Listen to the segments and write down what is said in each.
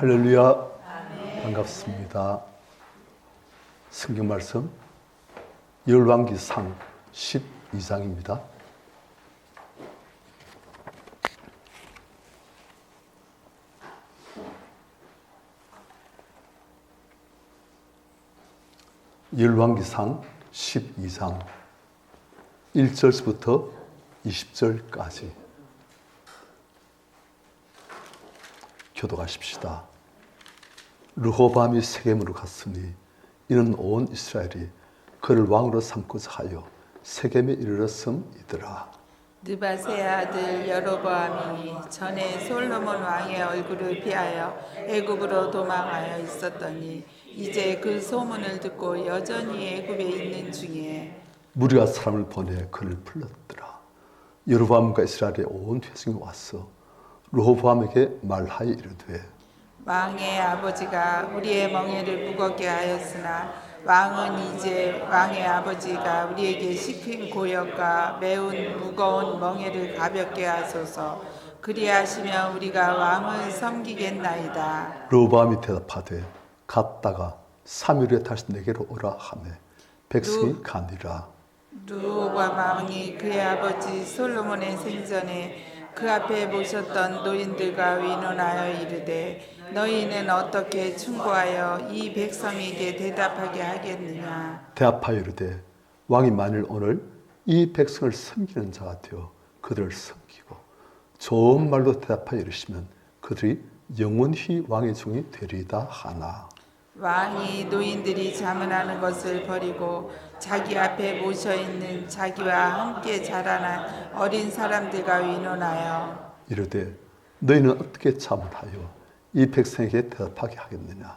할렐루야. 아멘. 반갑습니다. 성경 말씀 열왕기상 12장입니다. 열왕기상 12장 1절부터 20절까지 교도하십시다. 르호보암이 세겜으로 갔으니 이는 온 이스라엘이 그를 왕으로 삼고자 하여 세겜에 이르렀음이더라. 느바세 아들 여로보암이 전에 솔로몬 왕의 얼굴을 피하여 애굽으로 도망하여 있었더니 이제 그 소문을 듣고 여전히 애굽에 있는 중에 무리가 사람을 보내 그를 불렀더라. 여로보암과 이스라엘의 온 회중이 와서 르호보암에게 말하여 이르되 왕의 아버지가 우리의 멍에를 무겁게 하였으나 왕은 이제 왕의 아버지가 우리에게 시킨 고역과 매운 무거운 멍에를 가볍게 하소서. 그리하시면 우리가 왕을 섬기겠나이다. 르호보암이 대답하되 갔다가 3일 후에 다시 내게로 오라 하매 백성이 가니라. 르호보암 왕이 그의 아버지 솔로몬의 생전에 그 앞에 모셨던 노인들과 의논하여 이르되 너희는 어떻게 충고하여 이 백성에게 대답하게 하겠느냐. 대답하여 이르되 왕이 만일 오늘 이 백성을 섬기는 자가 되어 그들을 섬기고 좋은 말로 대답하여 이르시면 그들이 영원히 왕의 종이 되리이다 하나. 왕이 노인들이 자문하는 것을 버리고 자기 앞에 모셔있는 자기와 함께 자라난 어린 사람들과 의논하여 이르되 너희는 어떻게 자문하여 이 백성에게 대답하게 하겠느냐.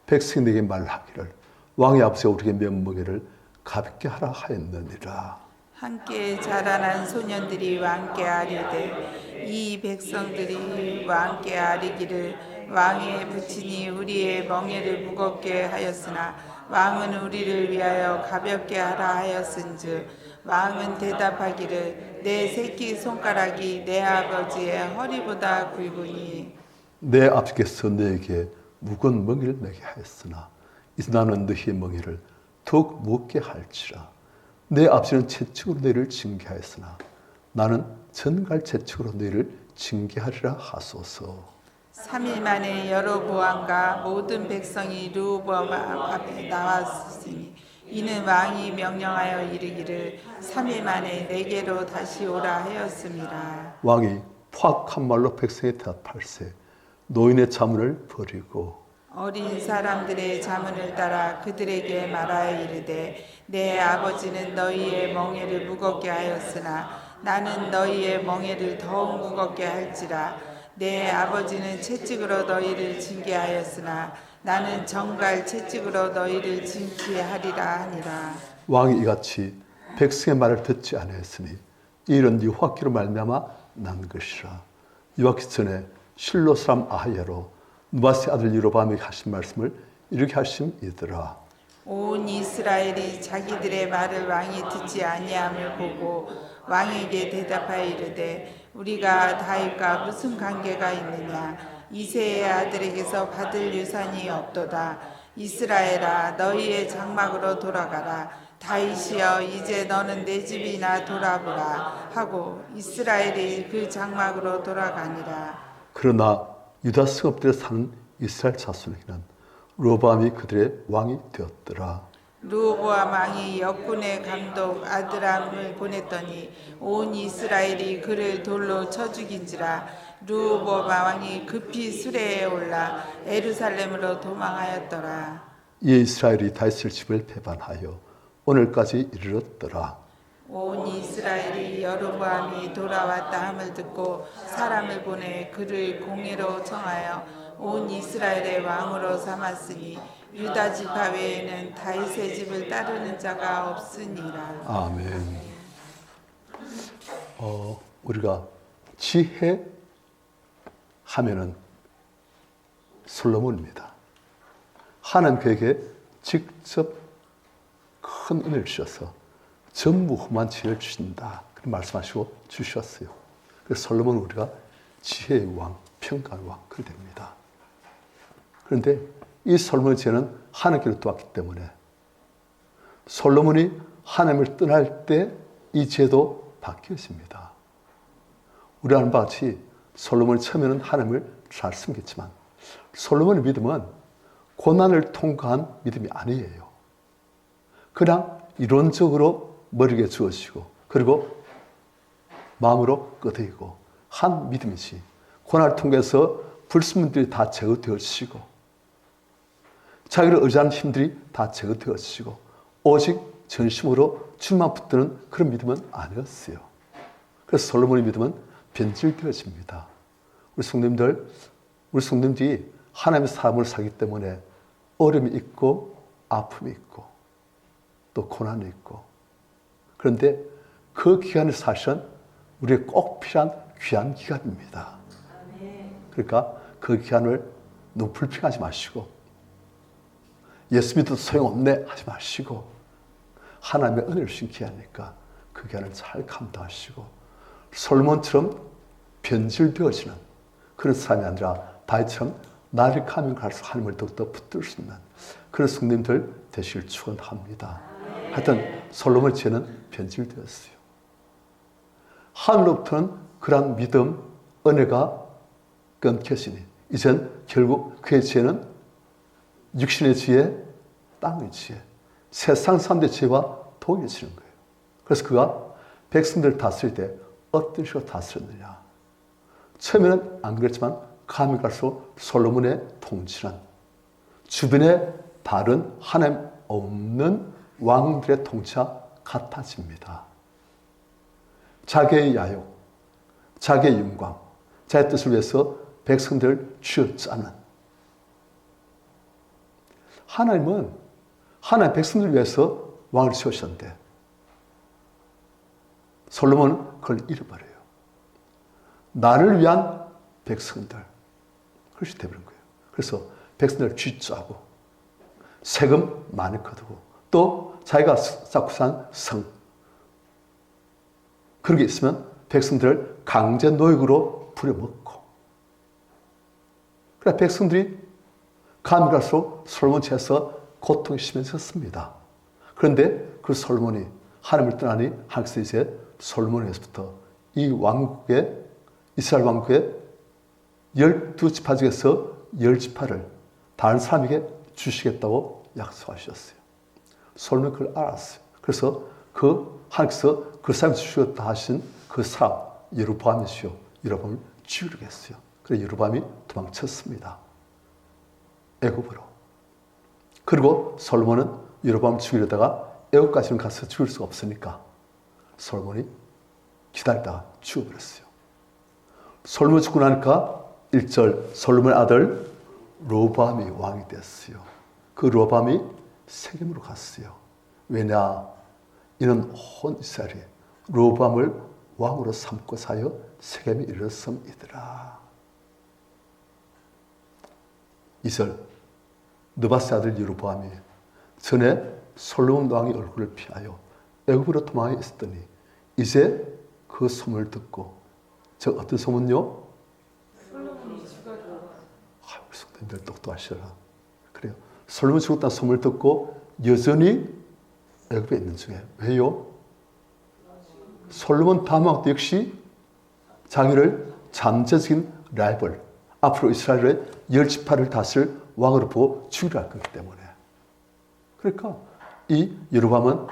백성이 내게 말하기를 왕의 아버지가 우리에게 면목에를 가볍게 하라 하였느니라. 함께 자라난 소년들이 왕께 아뢰되 이 백성들이 왕께 아뢰기를 왕의 부친이 우리의 멍에를 무겁게 하였으나 왕은 우리를 위하여 가볍게 하라 하였은즉 왕은 대답하기를 내 새끼 손가락이 내 아버지의 허리보다 굵으니 내 아버지께서 너에게 무거운 멍에를 매게 하였으나 이제 나는 너희의 멍에를 더욱 무겁게 할지라. 내 아버지는 채찍으로 너희를 징계하였으나 나는 전갈 채찍으로 너희를 징계하리라 하소서. 3일 만에 여로보암과 모든 백성이 르호보암 앞에 나왔으니 이는 왕이 명령하여 이르기를 3일 만에 내게로 다시 오라 하였습니다. 왕이 포악한 말로 백성에 대답할세 노인의 자문을 버리고 어린 사람들의 자문을 따라 그들에게 말하여 이르되 내 아버지는 너희의 멍에를 무겁게 하였으나 나는 너희의 멍에를 더욱 무겁게 할지라. 내 아버지는 채찍으로 너희를 징계하였으나 나는 정갈 채찍으로 너희를 징계하리라 하니라. 왕이 이같이 백성의 말을 듣지 아니하였으니 이 일은 여호와께로 말미암아 난 것이라. 이와 전에 실로 사람 아하야로 느바세 아들 여로보암에게 하신 말씀을 이렇게 하심이더라. 온 이스라엘이 자기들의 말을 왕이 듣지 아니함을 보고 왕에게 대답하여 이르되 우리가 다윗과 무슨 관계가 있느냐. 이새의 아들에게서 받을 유산이 없도다. 이스라엘아 너희의 장막으로 돌아가라. 다윗이여 이제 너는 내 집이나 돌아보라 하고 이스라엘이 그 장막으로 돌아가니라. 그러나 유다 성읍들에 사는 이스라엘 자손에게는 르호보암이 그들의 왕이 되었더라. 르호보암 왕이 역군의 감독 아드람을 보냈더니 온 이스라엘이 그를 돌로 쳐 죽인지라. 르호보암 왕이 급히 수레에 올라 예루살렘으로 도망하였더라. 이에 이스라엘이 다윗의 집을 배반하여 오늘까지 이르렀더라. 온 이스라엘이 여로보암이 돌아왔다 함을 듣고 사람을 보내 그를 공의로 청하여 온 이스라엘의 왕으로 삼았으니 유다 지파 외에는 다윗의 집을 따르는 자가 없으니라. 아멘. 우리가 지혜 하면은 솔로몬입니다. 하나님 그에게 직접 큰 은혜를 주셔서 전무후무한 지혜를 주신다. 그렇게 말씀하시고 주셨어요. 그래서 솔로몬은 우리가 지혜의 왕, 평강의 왕, 그렇게 됩니다. 그런데 이 솔로몬의 죄는 하나님께로 돌아왔기 때문에 솔로몬이 하나님을 떠날 때 이 죄도 바뀌었습니다. 우리 아는 바와 같이 솔로몬이 처음에는 하나님을 잘 섬겼지만 솔로몬의 믿음은 고난을 통과한 믿음이 아니에요. 그냥 이론적으로 머리에 주어지고 그리고 마음으로 끄덕이고 한 믿음이지 고난을 통해서 불순물들이 다 제거되어지고 자기를 의지하는 힘들이 다 제거되어지고 오직 전심으로 주만 붙드는 그런 믿음은 아니었어요. 그래서 솔로몬의 믿음은 변질되어집니다. 우리 성도님들이 하나님의 삶을 살기 때문에 어려움이 있고 아픔이 있고 또 고난이 있고 그런데 그 기간이 사실은 우리에게 꼭 필요한 귀한 기간입니다. 그러니까 그 기간을 너무 불평하지 마시고 예수 믿어도 소용없네 하지 마시고 하나님의 은혜를 주신 기간이니까 그 기간을 잘 감당하시고 솔몬처럼 변질되어지는 그런 삶이 아니라 다윗처럼 날이 가면 갈수록 하나님을 더욱더 붙들 수 있는 그런 성도님들 되시길 축원합니다. 하여튼 솔로몬의 죄는 변질되었어요. 하늘로부터는 그러한 믿음, 은혜가 끊겼으니 이젠 결국 그의 죄는 육신의 지혜, 땅의 지혜, 세상 사람들의 지혜와 동일해지는 거예요. 그래서 그가 백성들을 다스릴 때 어떤 식으로 다스렸느냐. 처음에는 안 그랬지만 감이 갈수록 솔로몬의 통치는 주변에 다른 하나님 없는 왕들의 통치와 같아집니다. 자기의 야욕, 자기의 영광, 자기의 뜻을 위해서 백성들을 쥐어짜는 하나님은 하나님 백성들을 위해서 왕을 세우셨는데 솔로몬은 그걸 잃어버려요. 나를 위한 백성들 그것이 되어버린 거예요. 그래서 백성들을 쥐짜고 세금 많이 거두고 또 자기가 쌓고 산 성 그런 게 있으면 백성들을 강제 노역으로 부려먹고 그래 백성들이 감이 갈수록 솔로몬 죄에서 고통이 심해졌습니다. 그런데 그 솔로몬이 하나님을 떠나니 하나님께서 이제 솔로몬에서부터 이 왕국의 이스라엘 왕국의 12지파 중에서 10지파를 다른 사람에게 주시겠다고 약속하셨어요. 솔로몬이 그걸 알았어요. 그래서 하나님께서 그 사람이 주시겠다 하신 그 사람 여로보암이시요. 여로보암을 죽이려고 했어요. 그래서 여로보암이 도망쳤습니다. 애굽으로. 그리고 솔로몬은 여로보암을 죽이려다가 애굽까지는 가서 죽일 수가 없으니까 솔로몬이 기다리다가 죽어버렸어요. 솔로몬이 죽고 나니까 1절 솔로몬의 아들 로보암이 왕이 됐어요. 그 로보암이 세겜으로 갔어요. 왜냐? 이는 온 이스라엘이 로보암을 왕으로 삼고 사여 세겜에 이르렀음이더라. 2절 느바스 아들 여로보암이 전에 솔로몬 왕의 얼굴을 피하여 애굽으로 도망해 있었더니 이제 그 소문을 듣고 저 어떤 소문요? 솔로몬이 죽었다. 우리 성도님들 똑똑하시라. 그래요. 솔로몬이 죽었다는 소문을 듣고 여전히 애굽에 있는 중에 왜요? 솔로몬 다음 왕도 역시 자기를 잠재적인 라이벌 앞으로 이스라엘의 10지파를 다스릴 왕으로 보고 죽이려 할 거기 때문에 그러니까 이 여로보암은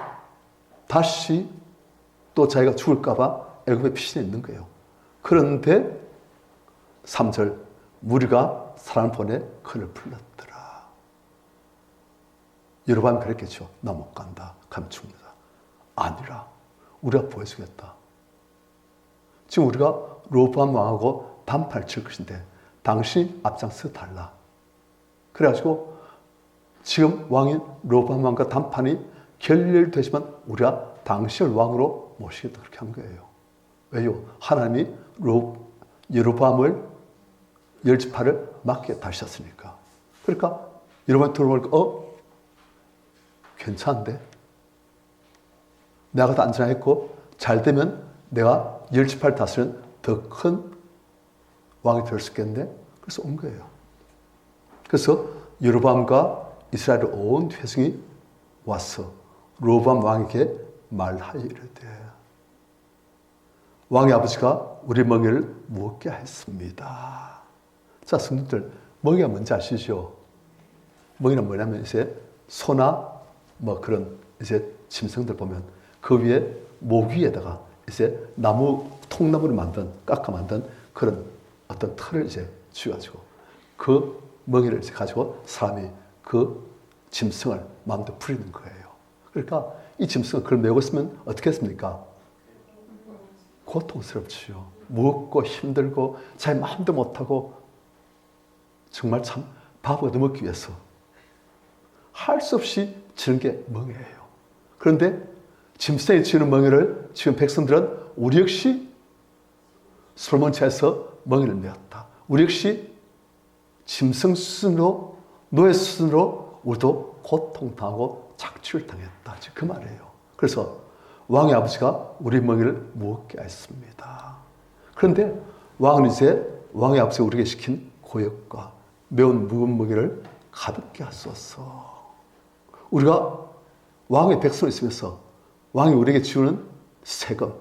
다시 또 자기가 죽을까 봐 애굽에 피신해 있는 거예요. 그런데 3절 무리가 사람을 보내 그를 불렀더라. 여로보암이 그랬겠죠. 나 못 간다. 가면 죽는다. 아니라 우리가 보여주겠다. 지금 우리가 로보암 왕하고 단판을 칠 것인데 당신이 앞장서 달라. 그래가지고 지금 왕인 로보암 왕과 단판이 결렬되지만 우리가 당신을 왕으로 모시겠다 그렇게 한 거예요. 왜요? 하나님이 여로보암을 10지파를 맡게 하셨으니까. 그러니까 여로보암이 들어보니까 괜찮은데? 내가 더 안전하겠고 잘 되면 내가 10지파를 다스리는 더 큰 왕이 될 수 있겠는데? 그래서 온 거예요. 그래서 여로보암과 이스라엘 온 회중이 와서 로보암 왕에게 말하여 이르되 왕의 아버지가 우리 멍에를 먹게 했습니다. 자, 성도들, 멍에가 뭔지 아시죠? 멍에는 뭐냐면 이제 소나 뭐 그런 이제 짐승들 보면 그 위에 목 위에다가 이제 나무 통나무를 깎아 만든 그런 어떤 틀을 이제 쥐가지고 그 멍에를 이제 가지고 사람이 그 짐승을 마음대로 부리는 거예요. 그러니까 이 짐승을 그걸 메고 있으면 어떻게 했습니까? 고통스럽지요. 무겁고 힘들고 자기 마음도 못하고 정말 참 밥을 얻어먹기 위해서 할 수 없이 지는 게 멍에예요. 그런데 짐승이 지는 멍에를 지금 백성들은 우리 역시 솔몬차에서 멍에를 메었다. 우리 역시 짐승 수준으로 노예 수준으로 우리도 고통당하고 착취를 당했다. 지금 그 말이에요. 그래서 왕의 아버지가 우리 멍에를 무겁게 하였습니다. 그런데 왕은 이제 왕의 아버지가 우리에게 시킨 고역과 매운 무거운 멍에를 가볍게 하소서. 우리가 왕의 백성이 있으면서 왕이 우리에게 지우는 세금,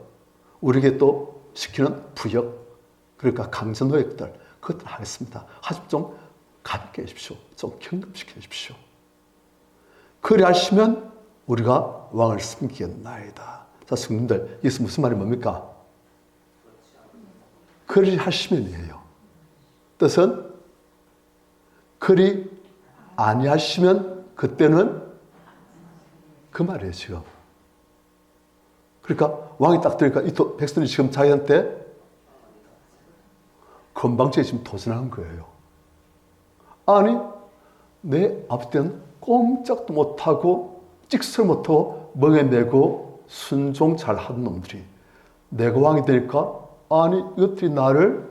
우리에게 또 시키는 부역, 그러니까 강제노역들, 그것들 하겠습니다. 하지만 좀 가볍게 해주십시오. 좀 경감시켜 주십시오. 그리 하시면 우리가 왕을 섬기겠나이다. 자, 성도님들, 여기서 무슨 말이 뭡니까? 그리 하시면이에요. 뜻은 그리 아니하시면 그때는 그 말이에요, 지금. 그러니까 왕이 딱 들으니까 이 백성들이 지금 자기한테 건방지게 지금 도전한 거예요. 아니, 내 아버지 때는 꼼짝도 못하고 찍소리 못하고 멍에매고 순종 잘하는 놈들이 내가 왕이 되니까 아니 이것들이 나를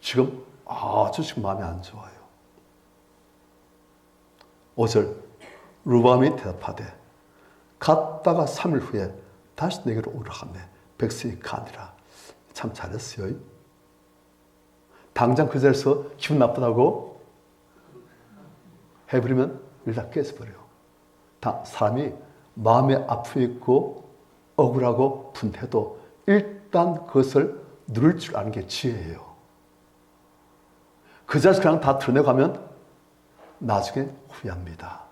지금 아주 지금 마음이 안 좋아요. 5절 르밤이 대답하되 갔다가 3일 후에 다시 내게로 오라 하매 백성이 가니라. 참 잘했어요. 당장 그 자리에서 기분 나쁘다고 해버리면 일 다 깨져버려요. 사람이 마음에 아픔이 있고 억울하고 분해도 일단 그것을 누를 줄 아는 게 지혜예요. 그 자리에서 그냥 다 드러내가면 나중에 후회합니다.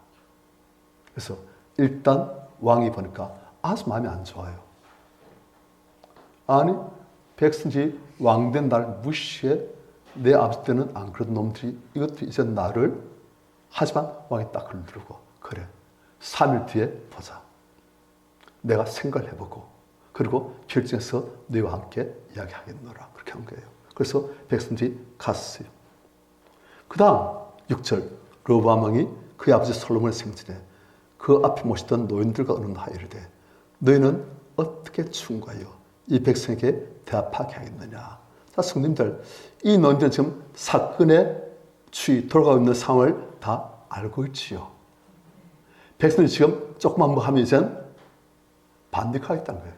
그래서 일단 왕이 보니까 아주 마음이 안 좋아요. 아니, 백성들이 왕된 날 무시해. 내 아버지 때는 안 그런 놈들이 이것도 이제 나를, 하지만 왕이 딱 그걸 누르고 그래, 3일 뒤에 보자. 내가 생각을 해보고 그리고 결정해서 너희와 함께 이야기하겠노라. 그렇게 한 거예요. 그래서 백성들이 갔어요. 그 다음 6절 르호보암 왕이 그의 아버지 솔로몬의 생전에 그 앞에 모시던 노인들과 의논하여 이르되 너희는 어떻게 충고하여 이 백성에게 대답하게 하겠느냐. 자, 성도님들, 이 노인들은 지금 사건의 추이 돌아가고 있는 상황을 다 알고 있지요. 백성이 지금 조금만 뭐 하면 이제는 반대하겠다는 거예요.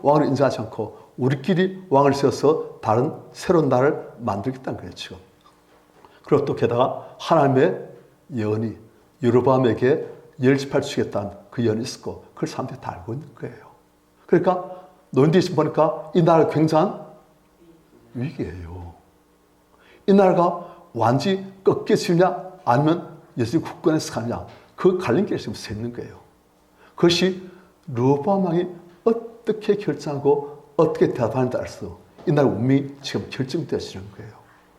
왕을 인정하지 않고 우리끼리 왕을 세워서 다른 새로운 나라를 만들겠다는 거예요, 지금. 그리고 또 게다가 하나님의 예언이 여로보암에게 열지팔 주겠다는 그 예언이 있었고 그걸 사람들이 다 알고 있는 거예요. 그러니까 노인들이 지금 보니까 이 나라가 굉장한 위기예요. 이 나라가 완전히 꺾여지느냐 아니면 여전히 굳건해서 가느냐, 그 갈림길에 지금 서 있는 거예요. 그것이 르호보암 왕이 어떻게 결정하고 어떻게 대답하느냐에 따라서 이 나라 운명이 지금 결정되어지는 거예요.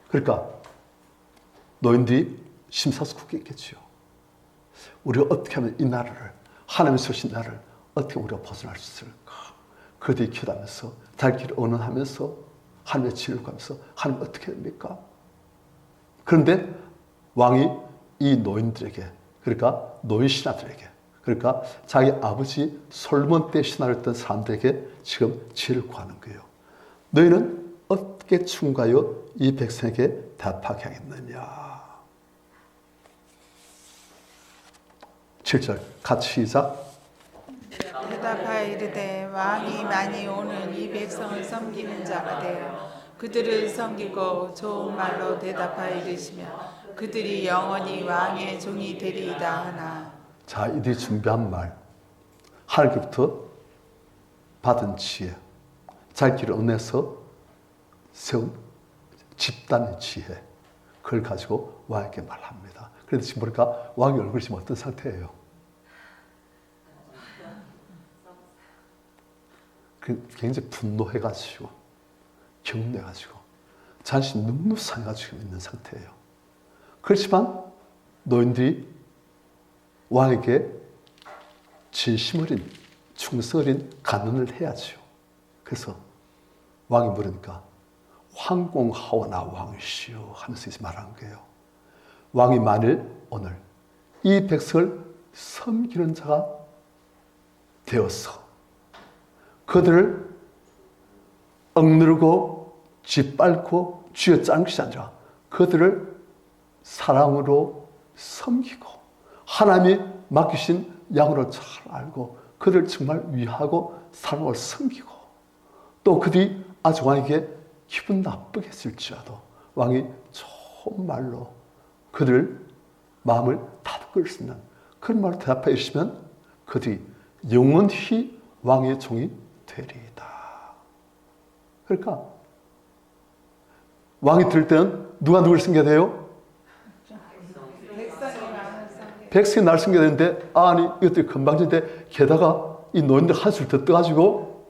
그러니까 노인들이 심사숙고했겠죠. 우리가 어떻게 하면 이 나라를, 하나님의 주신 나라를 어떻게 우리가 벗어날 수 있을까? 그들이 기도하면서 자기 길을 언언하면서 하나님의 진리를 가면서 하나님 어떻게 됩니까? 그런데 왕이 이 노인들에게, 그러니까 노인 신하들에게, 그러니까 자기 아버지 솔몬 때 신하를 했던 사람들에게 지금 지혜를 구하는 거예요. 너희는 어떻게 충고하여 이 백성에게 대답하게 하겠느냐. 7절 같이 시작. 대답하여 이르되 왕이 많이 오는 이 백성을 섬기는 자가 되어 그들을 섬기고 좋은 말로 대답하여 이르시며 그들이 영원히 왕의 종이 되리이다 하나. 자, 이들이 준비한 말, 하나님께부터 받은 지혜, 자기 길을 은혜서 세운 집단의 지혜, 그걸 가지고 왕에게 말합니다. 그런데 지금 보니까 왕의 얼굴이 지금 어떤 상태예요? 굉장히 분노해가지고 경내가지고 자신이 눈물상해가지고 있는 상태예요. 그렇지만 노인들이 왕에게 진심 어린 충성 어린 간언을 해야죠. 그래서 왕이 물으니까 황공하오나 왕이시여 하면서 이제 말하는 거예요. 왕이 만일 오늘 이 백성을 섬기는 자가 되어서 그들을 억누르고 짓밟고 쥐어짜는 것이 아니라 그들을 사랑으로 섬기고 하나님이 맡기신 양으로 잘 알고 그들을 정말 위하고 사랑으로 섬기고 또 그들이 아주 왕에게 기분 나쁘게 했을지라도 왕이 좋은 말로 그들 마음을 다독일 수 있는 그런 말로 대답해 주시면 그들이 영원히 왕의 종이 되리이다. 그러니까 왕이 들을 때는 누가 누굴 섬겨야 돼요? 백성이 날 섬겨야 되는데 아니 이것들이 건방진데 게다가 이 노인들 한술 더 떠가지고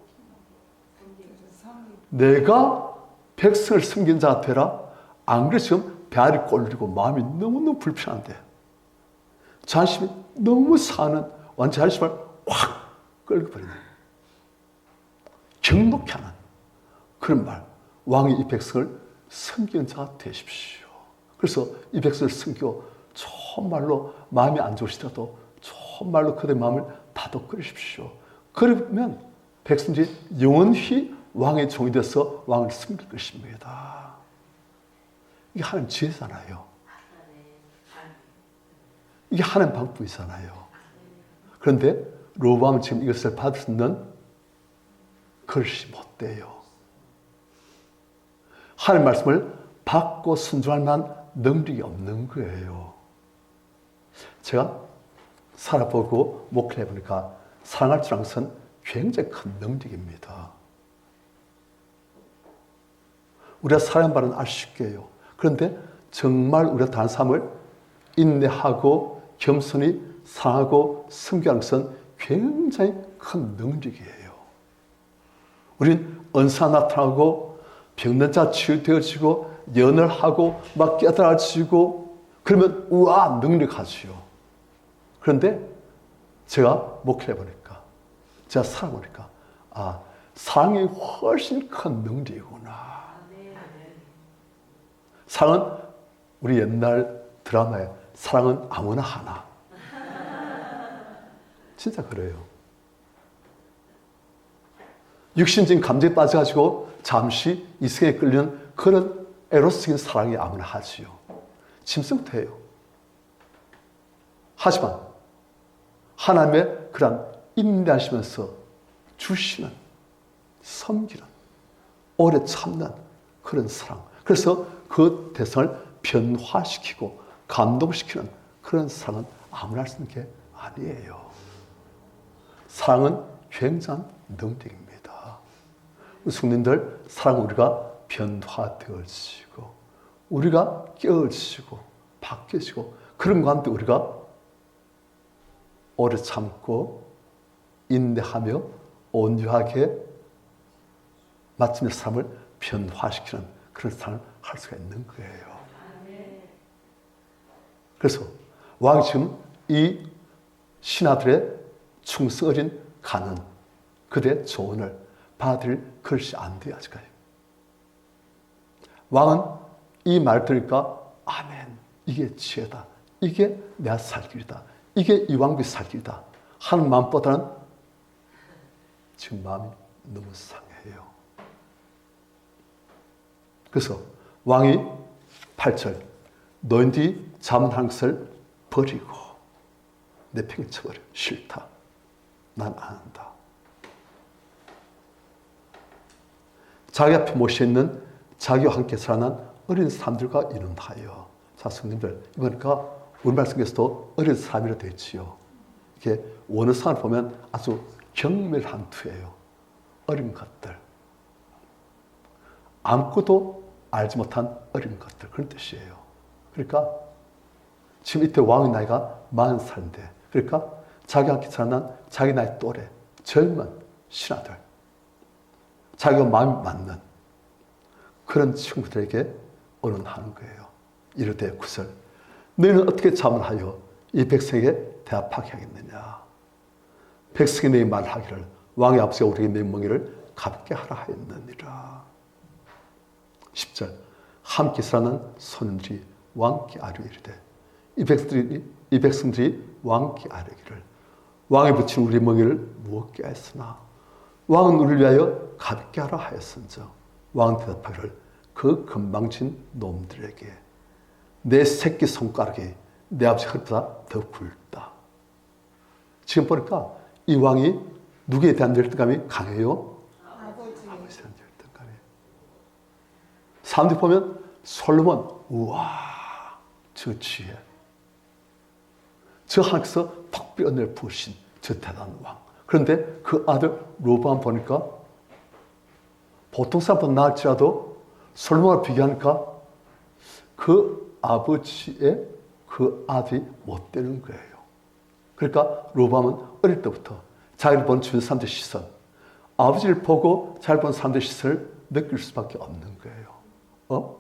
내가 백성을 섬긴 자가 되라. 안 그래서 지금 배알이 꼴리고 마음이 너무너무 불편한데 자신이 너무 사는 완전 자신을 확 끌고 버리네. 경록히 하는 그런 말. 왕이 이 백성을 섬기는 자가 되십시오. 그래서 이 백성을 섬기고 좋은 말로 마음이 안 좋으시더라도 좋은 말로 그들의 마음을 다독거리십시오. 그러면 백성들이 영원히 왕의 종이 돼서 왕을 섬길 것입니다. 이게 하나님 지혜잖아요. 이게 하나님 방법이잖아요. 그런데 로보암은 지금 이것을 받을 수 있는 그릇이 못 돼요. 하나님 말씀을 받고 순종할 만한 능력이 없는 거예요. 제가 살아보고 목회를 해보니까 사랑할 줄 아는 것은 굉장히 큰 능력입니다. 우리가 사랑받는 알 수 있게 해요. 그런데 정말 우리가 다른 사람을 인내하고 겸손히 사랑하고 섬기는 것은 굉장히 큰 능력이에요. 우린 은사 나타나고 병든 자 치유되어지고 연을 하고 막 깨달아지고 그러면 우와 능력하지요. 그런데 제가 목회를 해보니까 제가 살아보니까 아 사랑이 훨씬 큰 능력이구나. 사랑은 우리 옛날 드라마에 사랑은 아무나 하나. 진짜 그래요. 육신적인 감정에 빠져가지고 잠시 이성에 끌리는 그런 에로스적인 사랑이 아무나 하지요. 짐승태예요. 하지만 하나님의 그런 인내하시면서 주시는 섬기는 오래 참는 그런 사랑. 그래서 그 대상을 변화시키고 감동시키는 그런 사랑은 아무나 할 수 있는 게 아니에요. 사랑은 굉장한 능력입니다. 우리 성도님들 사랑 우리가 변화되어지고 우리가 깨어지고 바뀌어지고 그런 가운데 우리가 오래 참고 인내하며 온유하게 마침내 사람을 변화시키는 그런 사랑을 할 수가 있는 거예요. 그래서 왕이 지금 이 신하들의 충성 어린 간언 그들의 조언을 받을 것이 안 돼요. 아직까지. 왕은 이 말 들으니까 아멘 이게 지혜다. 이게 내가 살 길이다. 이게 이 왕비 살 길이다 하는 마음보다는 지금 마음이 너무 상해요. 그래서 왕이 8절 너희들이 자문한 것을 버리고 내 팽이 쳐버려. 싫다. 난 안 한다. 자기 앞에 모셔있는 자기와 함께 살아난 어린 사람들과 이름하여. 자, 성님들, 이거니까 우리말 속에서도 어린 사람이라 되어 있지요. 이게 원어상을 보면 아주 경멸한 투예요. 어린 것들. 아무것도 알지 못한 어린 것들. 그런 뜻이에요. 그러니까 지금 이때 왕의 나이가 40살인데, 그러니까 자기와 함께 살아난 자기 나이 또래 젊은 신하들, 자기가 마음이 맞는 그런 친구들에게 언언하는 거예요. 이르되 구설, 너희는 어떻게 자문하여 이 백성에게 대답하게 하겠느냐. 백성이 너희 말하기를 왕의 앞서 우리에게 내 멍에를 가볍게 하라 하였느니라. 10절, 함께 살아난 소년들이 왕께 아뢰 이르되, 이 백성들이 왕께 아뢰기를 왕에 붙인 우리 멍에를 무겁게 하였으나 왕은 우리를 위하여 가볍게 하라 하였은즉 왕은 대답하기를 그 건방진 놈들에게 내 새끼 손가락이 내 아버지 허리보다 더 굵다. 지금 보니까 이 왕이 누구에 대한 열등감이 강해요? 아버지에 대한 열등감이. 사람들이 보면 솔로몬, 우와, 저 지혜, 저 하나님께서 특별히 은혜를 부으신 저 대단한 왕. 그런데 그 아들 로보암 보니까 보통 사람보다 나을지라도 솔로몬과 비교하니까 그 아버지의 그 아들이 못 되는 거예요. 그러니까 로보암은 어릴 때부터 자기를 본 주변 사람들의 시선, 아버지를 보고 자기를 본 사람들의 시선을 느낄 수밖에 없는 거예요.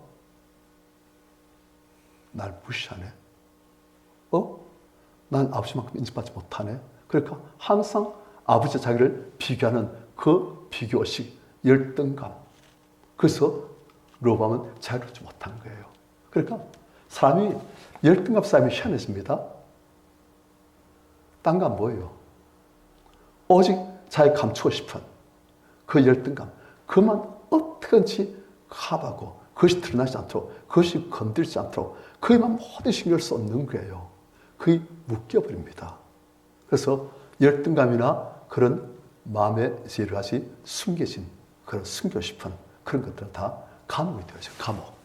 날 무시하네. 난 아버지만큼 인정받지 못하네. 그러니까 항상 아버지와 자기를 비교하는 그 비교식, 열등감. 그래서 로보암은 자유롭지 못한 거예요. 그러니까 사람이 열등감 쌓이면 희한해집니다. 딴 건 뭐예요? 오직 자기 감추고 싶은 그 열등감, 그만 어떻게든지 커버하고 그것이 드러나지 않도록, 그것이 건들지 않도록 그에만 모든 신경을 쏟는 거예요. 그게 묶여버립니다. 그래서 열등감이나 그런 마음에 여러 가지 숨겨진 그런 숨기고 싶은 그런 것들은 다 감옥이 되어져. 감옥.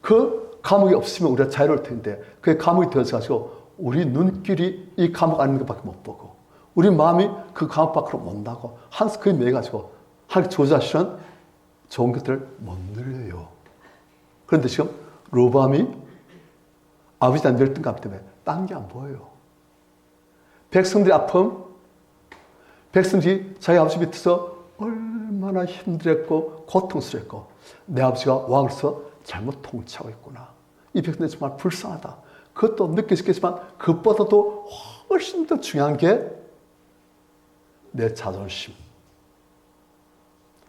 그 감옥이 없으면 우리가 자유로울 텐데 그 감옥이 되어져가지고 우리 눈길이 이 감옥 안에 있는 것밖에 못 보고 우리 마음이 그 감옥 밖으로 못 나고 항상 그에 매가지고 하나님 조자시는 좋은 것들을 못 누려요. 그런데 지금 로보암이 아버지에 대한 열등감 때문에 딴 게 안 보여요. 백성들의 아픔, 백성들이 자기 아버지 밑에서 얼마나 힘들었고 고통스럽고 내 아버지가 왕으로서 잘못 통치하고 있구나. 이 백성들이 정말 불쌍하다. 그것도 느껴지겠지만 그것보다도 훨씬 더 중요한 게 내 자존심.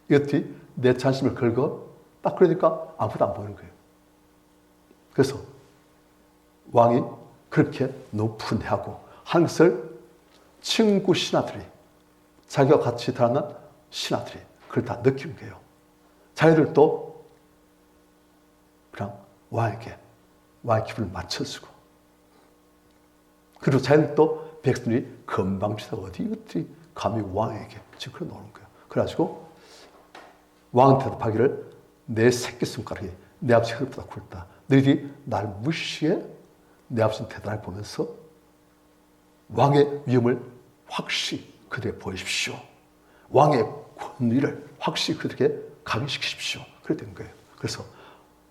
이것들이 내 자존심을 긁어 딱 그러니까 아무것도 안 보이는 거예요. 그래서 왕이 그렇게 높은 해하고 한 것을 친구 신하들이 자기와 같이 태어난 신하들이 그걸 다 느끼는 거예요. 자기들도 그냥 왕에게 왕의 기분을 맞춰주고 그리고 자기들도 백성들이 건방지다 어디 이것들이 감히 왕에게 지금 그래 놓는 거예요. 그래가지고 왕은 대답하기를 내 새끼손가락이 내 아버지 허리보다 굵다. 너희들이 날 무시해 내 아버지는 대단하게 보면서 왕의 위엄을 확실히 그들에게 보여주십시오. 왕의 권위를 확실히 그들에게 각인시키십시오. 그렇게 된 거예요. 그래서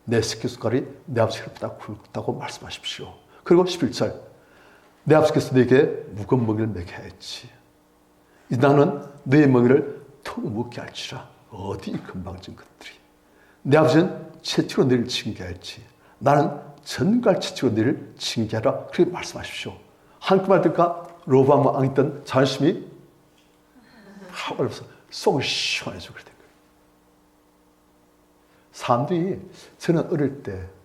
내 새끼손가락이 내 아버지 허리보다 굵다고 말씀하십시오. 그리고 11절 내 아버지께서 너에게 무거운 멍에를 매게 하였지. 나는 너의 멍에를 턱 무겁게 할지라. 어디 건방진 것들이. 내 아버지는 채찍으로 너를 징계할지. 나는 전갈 채찍으로 너를 징계하라. 그렇게 말씀하십시오. 한 말 들까 로보암 왕이 있던 자존심이 확 올라서 속을 시원해지고 그랬던 거예요. 사람들이 저는 어릴 때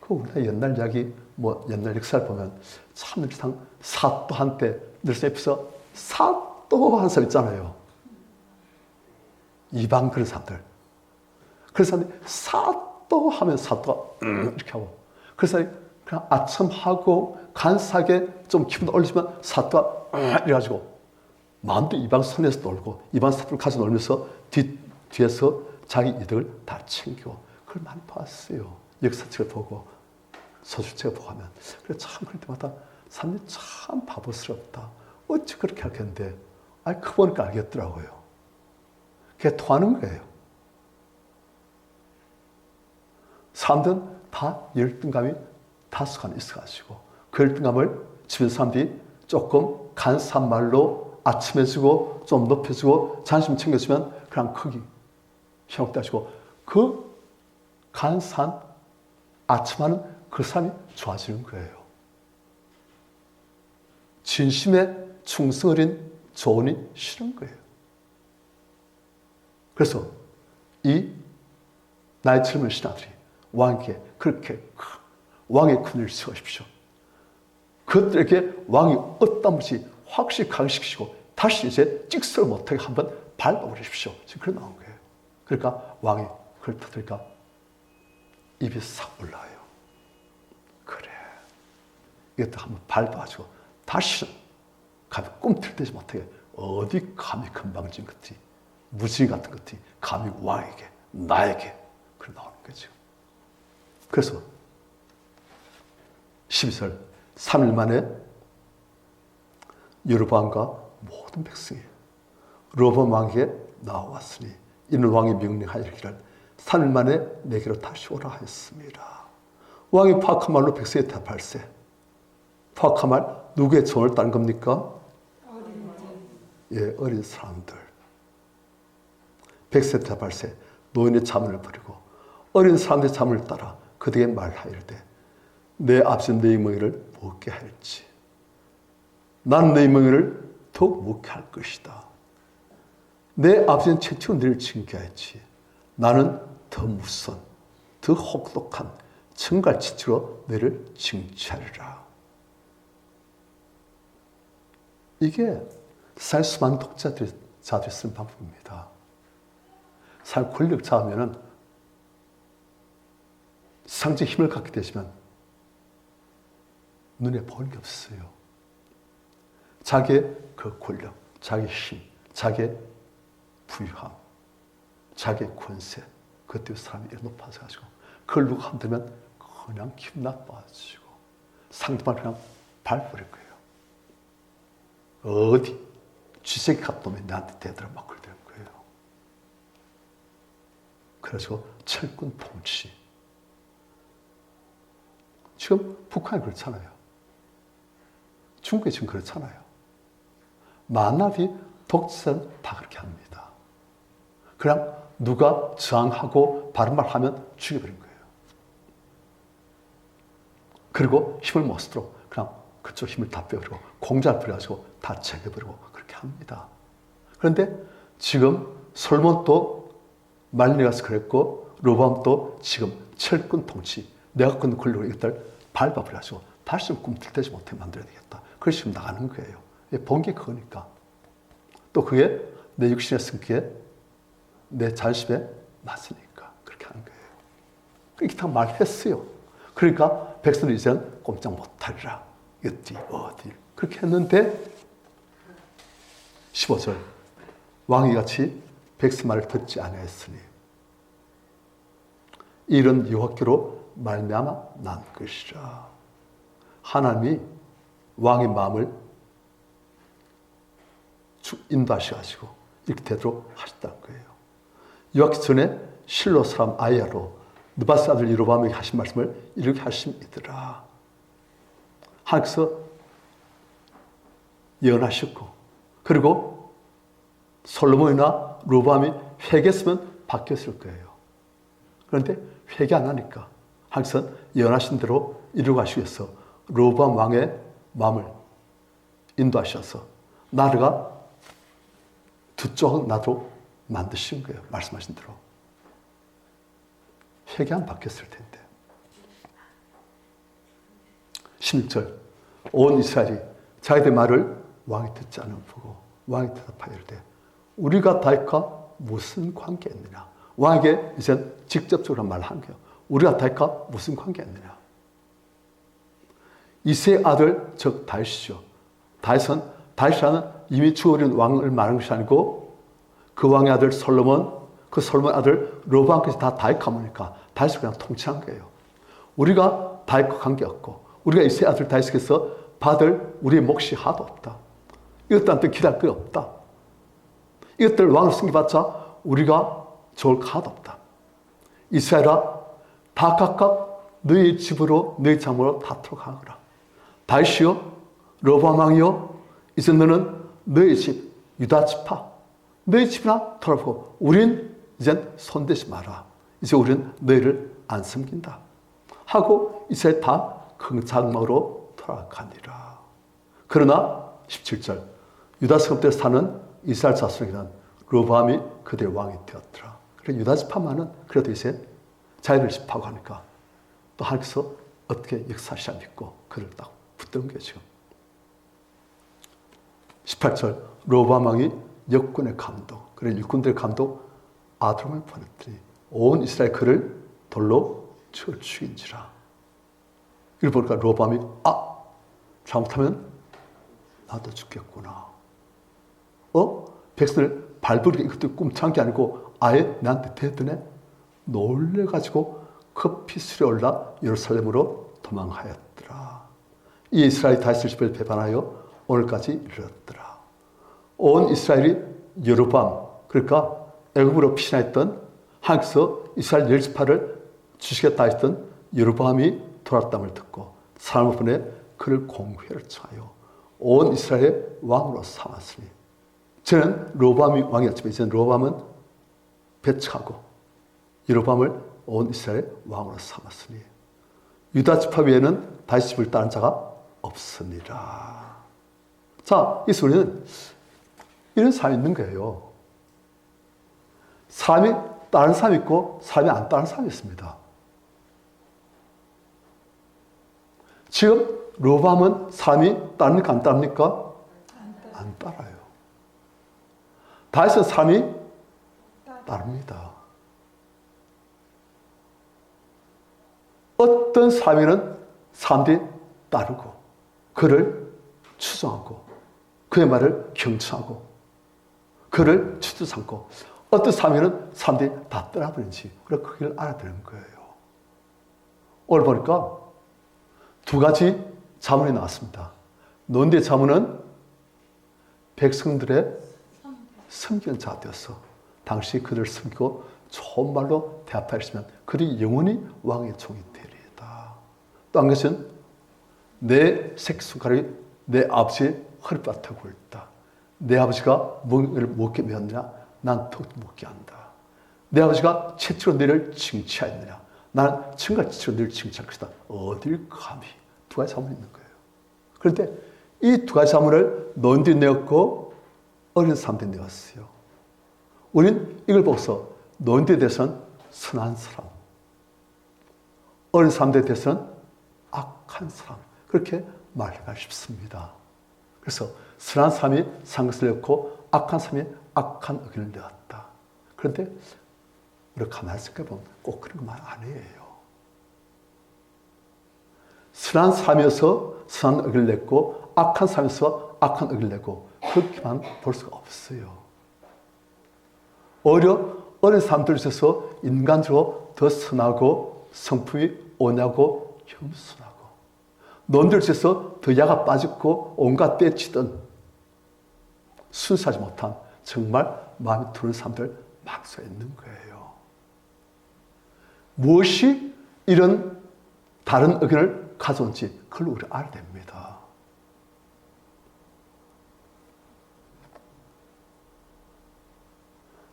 그 우리가 옛날 이야기 뭐 옛날 역사를 보면 참 늘상 사또 한때 늘상 옆에서 사또 한 사람 있잖아요. 이방 그런 사람들. 그런 사람들이 사또 하면 사또가 이렇게 하고 그래서 그냥 아첨하고 간사하게 좀 기분 올리지만 사또가 이래가지고 마음도 이방 손에서 놀고 이방 사또를 가져 놀면서 뒤에서 자기 이득을 다 챙기고 그걸 많이 봤어요. 역사책을 보고 소설책을 보고 하면. 그래서 참 그럴 때마다 사람들이 참 바보스럽다. 어찌 그렇게 하겠는데 그 보니까 알겠더라고요. 그게 통하는 거예요. 사람들은 다 열등감이 다소간 있어가지고 그 열등감을 주변 사람들이 조금 간사한 말로 아침해주고 좀 높여주고 자존심 챙겨주면 그냥 크기 형따지고 그 간사한 아침하는 그 사람이 좋아지는 거예요. 진심에 충성 어린 조언이 싫은 거예요. 그래서 이 나이 젊은 신하들이 왕에게 그렇게 왕의 군을 세우십시오. 그들에게 왕이 어떤 것이 확실히 강시키시고 다시 이제 찍소를 못하게 한번 밟아버리십시오. 지금 그런 나온 거예요. 그러니까 왕이 그걸 터뜨리니까 입이 싹 올라와요. 그래. 이것도 한번 밟아가지고 다시는 감히 꿈틀대지 못하게 어디 감히 건방진 것들이 무지 같은 것들이 감히 왕에게 나에게 그래 나오는 거죠. 그래서 12절 3일 만에 여로보암과 모든 백성이 로보암 왕에게 나왔으니 이는 왕이 명령하여 이르기를 3일 만에 내게로 다시 오라 하였습니다. 왕이 파악한 말로 백성에 대답할세. 파악한 말 누구의 조언을 따른 겁니까? 예, 어린 사람들. 백성에 대답할세. 노인의 자문을 버리고 어린 사람들의 자문을 따라 그들에게 말하이르되 내 앞선 내 멍에를 먹게 할지 나는 내 멍에를 더욱 먹게 할 것이다. 내 앞선 최초로 너를 징계하였지 나는 더 무선 더 혹독한 청갈치치로 너를 징치하리라. 이게 세상 수많은 독자들이 쓰는 방법입니다. 사람 권력 잡으면은 상적 힘을 갖게 되지만 눈에 보이는 게 없어요. 자기의 그 권력, 자기의 힘, 자기의 부유함, 자기의 권세, 그것 때문에 사람이 높아져 가지고 그걸 누가 흔들면 그냥 기분 나빠지고 상대방을 그냥 밟아버릴 거예요. 어디 쥐새끼 같으면 나한테 대들어 막 그러는 거예요. 그래서 철권 통치. 지금 북한이 그렇잖아요. 중국이 지금 그렇잖아요. 만나비 독재자는 다 그렇게 합니다. 그냥 누가 저항하고 바른 말 하면 죽여버린 거예요. 그리고 힘을 못 쓰도록 그냥 그쪽 힘을 다 빼버리고 공작을 부려가지고 다 제거해버리고 그렇게 합니다. 그런데 지금 솔몬도 말리가서 그랬고 로보암도 지금 철권 통치 내가 꾼 권력으로 이것들 밟아버려가지고 다시는 꿈틀대지 못하게 만들어야 되겠다. 그래서 지금 나가는 거예요. 본 게 그거니까. 또 그게 내 육신의 성격에 내 자존심에 맞으니까 그렇게 하는 거예요. 그렇게 다 말했어요. 그러니까 백성들이 이제는 꼼짝 못하리라. 어디 그렇게 했는데 15절 왕이 같이 백성 말을 듣지 아니하였으니 이런 여호와께로 말미암아 난 것이라. 하나님이 왕의 마음을 인도하셔가지고 이렇게 되도록 하셨다는 거예요. 여호와께서 전에 실로 사람 아이야로 느바스 아들 여로보암에게 하신 말씀을 이렇게 하심이더라. 하나님께서 예언하셨고 그리고 솔로몬이나 로보암이 회개했으면 바뀌었을 거예요. 그런데 회개 안 하니까 하나님께서 예언하신 대로 이루어 가시기 위해서 로보암 왕의 마음을 인도하셔서 나라가 두 쪽은 나도 만드신 거예요. 말씀하신 대로. 회개 안 바뀌었을 텐데. 16절 온 이스라엘이 자기들 말을 왕이 듣지 않으면 보고 왕이 대답하여 이르되 우리가 다윗과 무슨 관계 있느냐. 왕에게 이제 직접적으로 말한 거예요. 우리가 다윗과 무슨 관계 있느냐. 이새의 아들 즉 다윗이죠. 다윗이라는 이미 죽어버린 왕을 말하는 것이 아니고 그 왕의 아들 솔로몬 그 솔몬 아들 르호보암까지 다 다윗 가문이니까 다윗을 그냥 통치한 거예요. 우리가 다윗과 관계없고 우리가 이세 아들 다윗에게서 받을 우리의 몫이 하나도 없다. 이것들한테 기대할 게 없다. 이것들 왕을 섬겨봤자 우리가 좋을 거 하나도 없다. 이스라엘아, 다 각각 너희 집으로 너희 장으로 다투러 가거라. 다윗이여, 르호보암 왕이여, 이제 너는 너희 집 유다 지파 너희 집이나 돌아보고 우린 이젠 손대지 마라. 이제 우린 너희를 안 섬긴다 하고 이스라엘 다 큰 장막으로 돌아가니라. 그러나 17절 유다 성읍에 사는 이스라엘 자손에게는 르호보암이 그들의 왕이 되었더라. 그래서 유다 지파만은 그래도 이제 자유를 집하고 하니까 또 하나님께서 어떻게 역사하시냐 믿고 그를 딱 붙든 거죠. 18절 르호보암 왕이 역군의 감독, 그래 육군들의 감독 아드롬을 보냈더니 온 이스라엘 그를 돌로 쳐 죽인지라. 이걸 보니까 르호보암이 잘못하면 나도 죽겠구나. 백성을 발부리게 이것도 꿈찬 게 아니고 아예 나한테 대드네. 놀래가지고 급히 술에 올라 예루살렘으로 도망하였더라. 이 이스라엘이 다윗을 집을 배반하여 오늘까지 이르렀더라. 온 이스라엘이 여로보암, 그러니까 애굽으로 피신했던 하나님께서 이스라엘 열 지파를 주시겠다 했던 여로보암이 돌아왔다를 듣고 사람을 보내 그를 공회를 청하여 온 이스라엘의 왕으로 삼았으니, 저는 르호보암이 왕이었지만 이제는 르호보암은 배척하고 여로보암을 온 이스라엘의 왕으로 삼았으니 유다 지파 외에는 다윗 집을 따른 자가 없으니라. 자, 이 소리는 이런 사람이 있는 거예요. 사람이 따른 사람이 있고 사람이 안 따른 사람이 있습니다. 지금 르호보암은 사람이 따릅니까? 안 따릅니까? 안 따라요. 다윗은 사람이 따릅니다. 어떤 사람에는 사람들이 따르고 그를 추종하고 그의 말을 경청하고 그를 주도 삼고, 어떤 사람에는 사람들이 다 떠나버린지 그래 그걸 알아들은 거예요. 오늘 보니까 두 가지 자문이 나왔습니다. 논대 자문은 백성들의 섬기는 자가 되어서 당시 그들을 섬기고 좋은 말로 대합하였으면 그들이 영원히 왕의 종이 되리이다. 또 한 것은 내 새끼손가락이 내 아버지의 허리바닥에 굴다. 내 아버지가 먹이를 먹게 하였느냐? 난 더욱더 먹게 한다. 내 아버지가 채찍으로 너를 징치하였느냐? 나는 증거치로 너를 징치할 것이다. 어딜 감히. 두 가지 자문이 있는 거예요. 그런데 이 두 가지 자문을 논들이 내었고 어린 사람들이 내었어요. 우리는 이걸 보고서 논들에 대해서는 선한 사람, 어린 사람들에 대해서는 악한 사람, 그렇게 말하고 싶습니다. 그래서 선한 사람이 산 것을 내었고 악한 사람이 악한 의견을 내었다. 그런데 우리가 가만히 생각해보면 꼭 그런 것만 아니에요. 선한 사람이어서 선한 의견을 냈고 악한 사람이어서 악한 의견을 내고 그렇게만 볼 수가 없어요. 오히려 어린 사람들 중에서 인간적으로 더 선하고 성품이 온유하고 겸손하고, 논들 중에서 더 야가 빠졌고 온갖 떼치던 순수하지 못한 정말 마음에 드는 사람들 막서 있는 거예요. 무엇이 이런 다른 의견을 가져온지 그걸 우리 알아야 됩니다.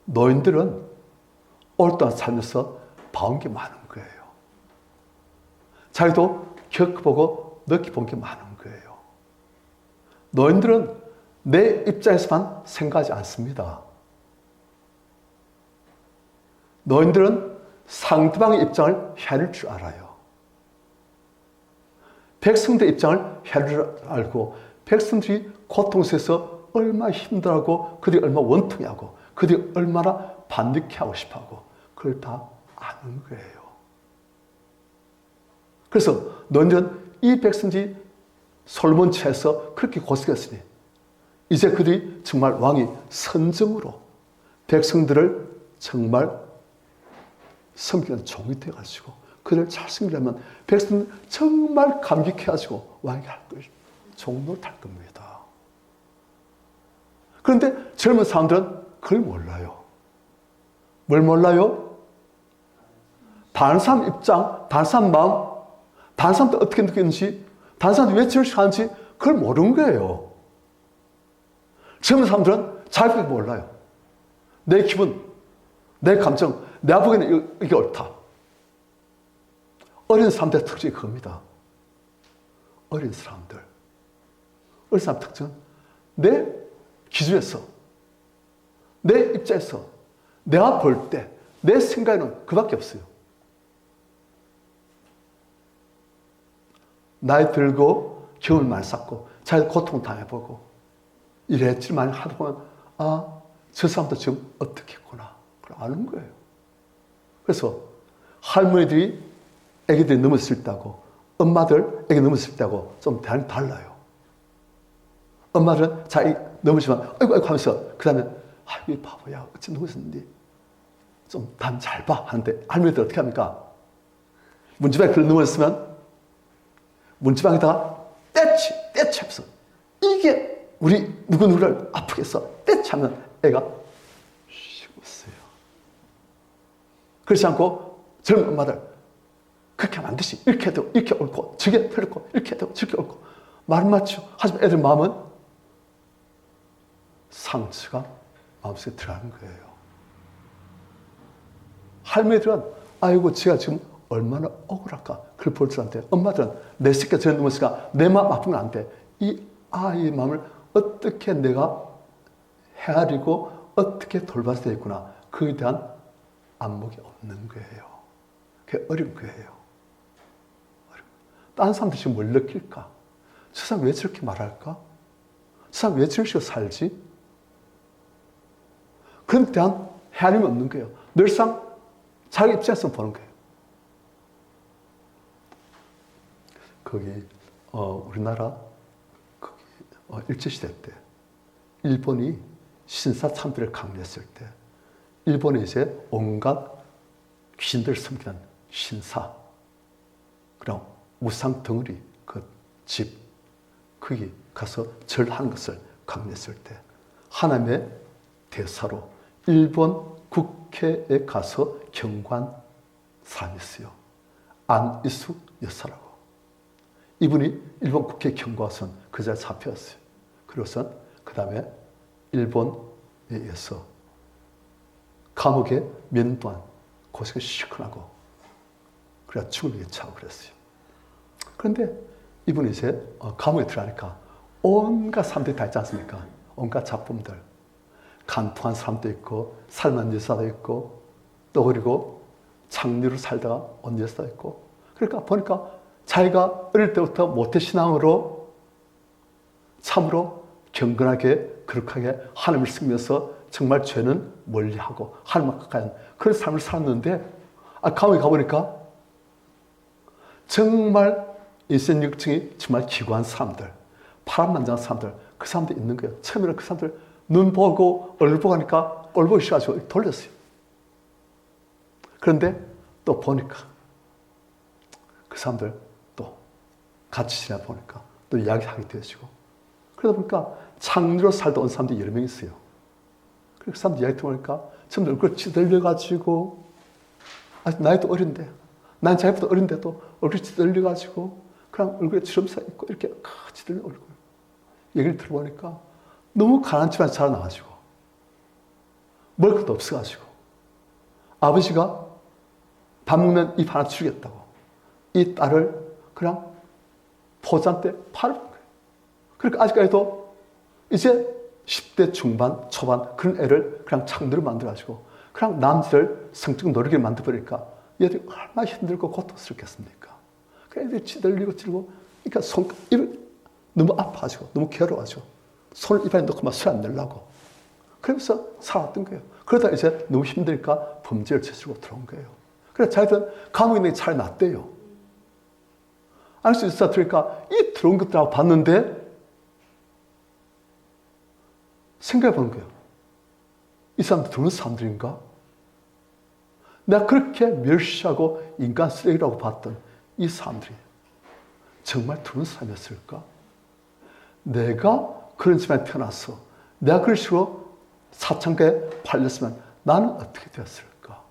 노인들은 오랫동안 살면서 봐온 게 많은 거예요. 자기도 겪어보고 느껴본 게 많은 거예요. 노인들은 내 입장에서만 생각하지 않습니다. 노인들은 상대방의 입장을 헤아릴 줄 알아요. 백성들의 입장을 헤아릴 줄 알고 백성들이 고통 속에서 얼마나 힘들어하고 그들이 얼마나 원통해하고 그들이 얼마나 반듯해 하고 싶어하고 그걸 다 아는 거예요. 그래서 너희는 이 백성들이 솔몬 처에서 그렇게 고생했으니 이제 그들이 정말 왕이 선정으로 백성들을 정말 섬기는 종이 되어가지고 그를 잘 섬기려면 백성은 정말 감격해가지고 왕에게 할 걸, 종로를 탈 겁니다. 그런데 젊은 사람들은 그걸 몰라요. 뭘 몰라요? 다른 사람 입장, 다른 사람 마음, 다른 사람들 어떻게 느끼는지, 다른 사람들 왜 저렇게 하는지 그걸 모르는 거예요. 젊은 사람들은 자기가 몰라요. 내 기분, 내 감정, 내가 보기에는 이게 옳다. 어린 사람들의 특징이 그겁니다. 어린 사람들. 어린 사람 특징은 내 기준에서, 내 입장에서, 내가 볼 때, 내 생각에는 그밖에 없어요. 나이 들고 경험을 많이 쌓고 자기 고통을 당해보고 이래저래 많이 하다 보면 저 사람도 지금 어떻게 했구나 그걸 아는 거예요. 그래서 할머니들이 애기들이 넘었을 때하고 엄마들 애기 넘었을 때하고 좀 대안이 달라요. 엄마들은 자기 넘으시면 아이고 아이고 하면서 그 다음에 이 바보야 어찌 넘었었는데 좀 단 잘 봐 하는데 할머니들 어떻게 합니까? 문지방에 그걸 넘었으면 문지방에다가 떼치면서 이게 우리 누구누구를 아프게 해서 떼치하면 애가 쉬었어요. 그렇지 않고 젊은 엄마들 그렇게 하면 안 되지. 이렇게 해도 이렇게 옳고 저게 틀렸고 이렇게 해도 저렇게 옳고 말 맞죠. 하지만 애들 마음은 상처가 마음속에 들어가는 거예요. 할머니들은 아이고 제가 지금 얼마나 억울할까 그걸 볼 줄 안데 엄마들은 내 새끼가 저래 넘었으니까 내 마음 아프면 안 돼. 이 아이의 마음을 어떻게 내가 헤아리고 어떻게 돌봐야 되겠구나 그에 대한 안목이 없는 거예요. 그게 어려운 거예요. 다른 사람들이 지금 뭘 느낄까? 저 사람 왜 저렇게 말할까? 저 사람 왜 저런 식으로 살지? 그런 데 대한 헤아림이 없는 거예요. 늘상 자기 입장에서 보는 거예요. 거기 우리나라 일제시대 때 일본이 신사 참배를 강요했을 때 일본에 이제 온갖 귀신들을 섬기는 신사 그럼 우상 덩어리 그 집 거기 가서 절하는 것을 강요했을 때 하나님의 대사로 일본 국회에 가서 경고한 사람이 있어요. 안이수 여사라고. 이분이 일본 국회에 경고해서 그 자리에 잡혔어요. 그리고선 그 다음에 일본에 의해서 감옥에 몇 년 동안 고생을 시큰하고 그래야 죽음에 차고 그랬어요. 그런데 이분이 이제 감옥에 들어가니까 온갖 사람들이 다 있지 않습니까? 온갖 작품들. 간통한 사람도 있고 살만 여사도 있고 또 그리고 창녀로 살다가 온 여사도 있고 그러니까 보니까 자기가 어릴 때부터 모태신앙으로 참으로 경건하게 거룩하게 하나님을 섬기면서 정말 죄는 멀리하고 하나님과 가까이 그런 삶을 살았는데 감옥에 가보니까 정말 인생역증이 정말 기구한 사람들 파란만장한 사람들 그 사람들이 있는 거예요. 처음에는 그 사람들 눈 보고 얼굴 보고 하니까 얼굴 보기 싫어가지고 돌렸어요. 그런데 또 보니까 그 사람들 또 같이 지내 보니까 또 이야기하게 되어지고 그러다 보니까 창녀로 살다 온 사람들이 여러 명 있어요. 그 사람들 이야기 들어보니까 처음에 얼굴 찌들려가지고 아직 나이도 어린데 난 자기보다 어린데도 얼굴이 찌들려가지고 그냥 얼굴에 주름살 있고 이렇게 찌들린 얼굴 얘기를 들어보니까 너무 가난한 집안에서 자라나가지고 먹을 것도 없어가지고 아버지가 밥 먹는 입 하나 주겠다고 이 딸을 그냥 포장대 팔아본 거예요. 그러니까 아직까지도 이제 10대 중반 초반 그런 애를 그냥 창녀로 만들어가지고 그냥 남자를 성적 노리게 만들어버리니까 얘들이 얼마나 힘들고 고통스럽겠습니까? 그 애들이 찌들리고 찌르고 그러니까 입을 너무 아파가지고 너무 괴로워가지고 손을 입안에 넣고 막 술 안 내려고 그러면서 살았던 거예요. 그러다 이제 너무 힘드니까 범죄를 저지르고 들어온 거예요. 그래서 자기들은 감옥에 있는 게 차라리 낫대요. 알 수 있어 들으니까 이 들어온 것들하고 봤는데 생각해 보는 거예요. 이 사람들 들어온 사람들인가? 내가 그렇게 멸시하고 인간 쓰레기라고 봤던 이 사람들이 정말 두려운 사람이었을까? 내가 그런 집안에 태어나서 내가 그런 식으로 사창가에 팔렸으면 나는 어떻게 되었을까?